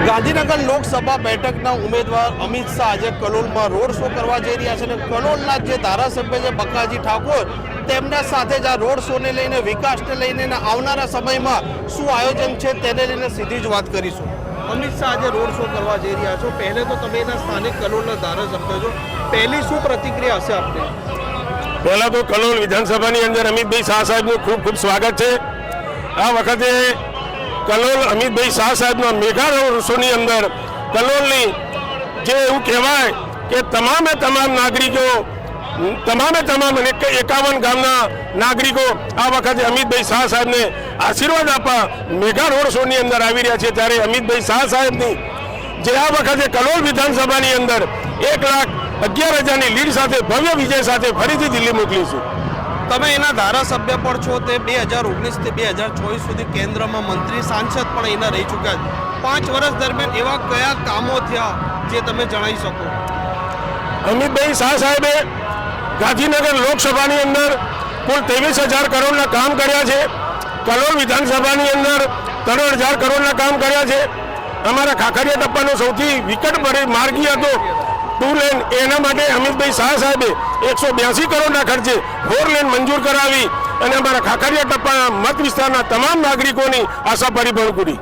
ગાંધીનગર લોકસભા બેઠકના ઉમેદવાર અમિત શાહ આજે કલોલમાં રોડ શો કરવા જઈ રહ્યા છે અને કલોલના જે ધારાસભ્ય છે બકાજી ઠાકોર તેમના સાથે જ આ રોડ શોને લઈને વિકાસને લઈને આવનારા સમયમાં શું આયોજન છે તેને લઈને સીધી જ વાત કરીશું। અમિત શાહ આજે રોડ શો કરવા જઈ રહ્યા છો, પહેલે તો તમે એના સ્થાનિક કલોલના ધારાસભ્ય છો, પહેલી શું પ્રતિક્રિયા હશે આપને? પહેલા તો કલોલ વિધાનસભાની અંદર અમિતભાઈ શાહ સાહેબનું ખૂબ ખૂબ સ્વાગત છે। આ વખતે કલોલ અમિતભાઈ શાહ સાહેબના મેગા રોડ શોની અંદર કલોલની જે એવું કહેવાય કે તમામે તમામ નાગરિકો તમામે તમામ 51 ગામના નાગરિકો આ વખતે અમિતભાઈ શાહ સાહેબને આશીર્વાદ આપવા મેગા રોડ શોની અંદર આવી રહ્યા છે। ત્યારે અમિતભાઈ શાહ સાહેબની જે આ વખતે કલોલ વિધાનસભાની અંદર 1,11,000ની લીડ સાથે ભવ્ય વિજય સાથે ફરીથી દિલ્હી મોકલીશું। તમે એના ધારાસભ્ય પણ છો, તે 2019 થી 2024 સુધી કેન્દ્રમાં મંત્રી સાંસદ પણ એના રહી ચૂક્યા છે। 5 વર્ષ દરમિયાન એવા કયા કામો થયા જે તમે જણાવી શકો? અમિતભાઈ શાહ સાહેબે ગાંધીનગર લોકસભાની અંદર કુલ 23,000 કરોડના કામ કર્યા છે। કલોલ વિધાનસભાની અંદર 3,000 કરોડના કામ કર્યા છે। અમારા ખાખરિયા ટપ્પાનો સૌથી વિકટ માર્ગી હતો 2 લેન, એના માટે અમિતભાઈ શાહ સાહેબે 182 કરોડના ખર્ચે 4 લેન મંજૂર કરાવી અને અમારા ખાખરિયા ટપ્પાના મત વિસ્તારના તમામ નાગરિકોની આશા પરિપૂર્ણ કરી।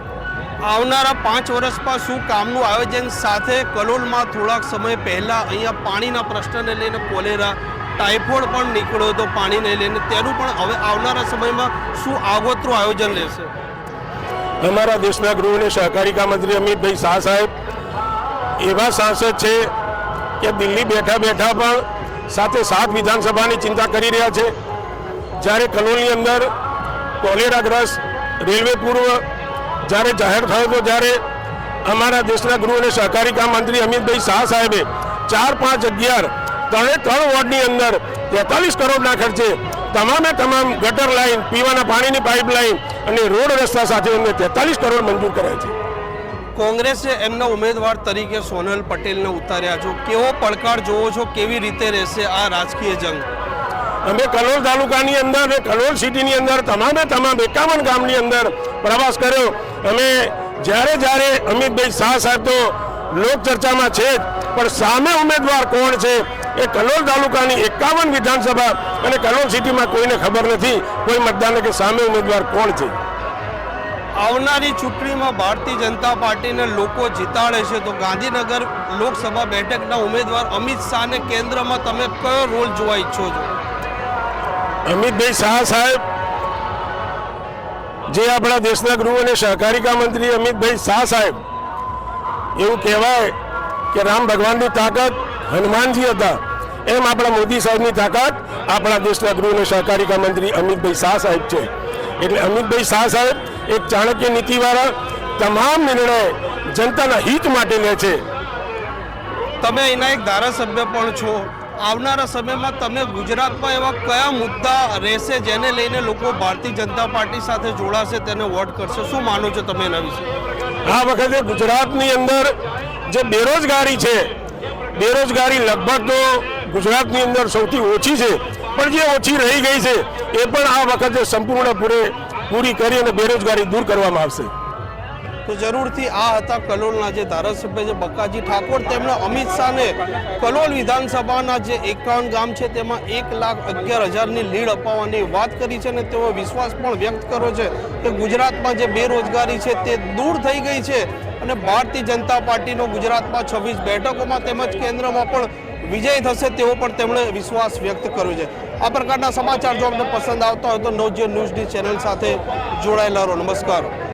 આવનારા 5 વર્ષમાં શું કામનું આયોજન સાથે કલોલમાં થોડાક સમય પહેલા અહીંયા પાણીના પ્રશ્નને લઈને કોલેરા ટાઇફોઇડ પણ નીકળ્યો હતો પાણીને લઈને, તેનું પણ હવે આવનારા સમયમાં શું આગોતરું આયોજન લેશે? અમારા દેશના ગૃહ અને સહકારિતા મંત્રી અમિતભાઈ શાહ સાહેબ એવા સાંસદ છે કે દિલ્હી બેઠા બેઠા પણ સાથે 7 વિધાનસભાની ચિંતા કરી રહ્યા છે। જ્યારે કલોલની અંદર કોલેરાગ્રસ્ત રેલવે પૂર્વ જ્યારે જાહેર થયો હતો, ત્યારે અમારા દેશના ગૃહ અને સહકારિતા મંત્રી અમિતભાઈ શાહ સાહેબે 4, 5, 11 3 વોર્ડની અંદર 43 કરોડના ખર્ચે તમામે તમામ ગટર લાઈન, પીવાના પાણીની પાઇપલાઇન અને રોડ રસ્તા સાથે એમને 43 કરોડ મંજૂર કર્યા છે। કોંગ્રેસે એમના ઉમેદવાર તરીકે સોનલ પટેલને ઉતાર્યા છો, કેવો પડકાર જોવો છો? કેવી રીતે રહેશે આ રાજકીય જંગ? અમે કલોલ તાલુકાની અંદર અને કલોલ સિટીની અંદર તમામે તમામ 51 ગામની અંદર પ્રવાસ કર્યો। અમે જ્યારે અમિતભાઈ શાહ સાહેબ તો લોક ચર્ચામાં છે જ, પણ સામે ઉમેદવાર કોણ છે એ કલોલ તાલુકાની 51 વિધાનસભા અને કલોલ સિટીમાં કોઈને ખબર નથી, કોઈ મતદારને કે સામે ઉમેદવાર કોણ છે। આવનારી ચૂંટણીમાં ભારતીય જનતા પાર્ટીને લોકો જીતાડે છે તો ગાંધીનગર લોકસભા બેઠકના ઉમેદવાર અમિત શાહને કેન્દ્રમાં તમે કયો રોલ જોવા ઈચ્છો છો? અમિતભાઈ શાહ સાહેબ જે આપણા દેશના ગૃહ અને સહકારિતા મંત્રી અમિતભાઈ શાહ સાહેબ, એવું કહેવાય કે રામ ભગવાનની તાકાત હનુમાનજી હતા, એમ આપણા મોદી સાહેબની તાકાત આપણા દેશના ગૃહ અને સહકારિતા મંત્રી અમિતભાઈ શાહ સાહેબ છે। એટલે અમિતભાઈ શાહ સાહેબ એક ચાણક્ય નીતિવાળા તમામ નિર્ણય જનતાના હિત માટે લે છે। તમે એના એક ધારાસભ્ય પણ છો, આવનારા સમયમાં તમે ગુજરાતમાં એવા કયા મુદ્દા રહેશે જેને લઈને લોકો ભારતીય જનતા પાર્ટી સાથે જોડાશે, તેને વોટ કરશે? શું માનો છો તમે એના વિશે? આ વખતે ગુજરાતની અંદર જે બેરોજગારી છે, બેરોજગારી લગભગ તો ગુજરાતની અંદર સૌથી ઓછી છે, પણ જે ઓછી રહી ગઈ છે એ પણ આ વખતે સંપૂર્ણ પૂરી કરી અને બેરોજગારી દૂર કરવામાં આવશે। તો જરૂરથી આ હતા કલોલના જે ધારાસભ્ય છે બકાજી ઠાકોર, તેમણે અમિત શાહને કલોલ વિધાનસભાના જે 51 ગામ છે તેમાં 1,11,000ની લીડ અપાવવાની વાત કરી છે અને તેઓ વિશ્વાસ પણ વ્યક્ત કર્યો છે કે ગુજરાતમાં જે બેરોજગારી છે તે દૂર થઈ ગઈ છે અને ભારતીય જનતા પાર્ટીનો ગુજરાતમાં 26 બેઠકોમાં તેમજ કેન્દ્રમાં પણ વિજય થશે તેવો પણ તેમણે વિશ્વાસ વ્યક્ત કર્યો છે। આ પ્રકારના સમાચાર જો આપને પસંદ આવતા હોય તો નવજીવન ન્યૂઝની ચેનલ સાથે જોડાયેલા રહો। નમસ્કાર।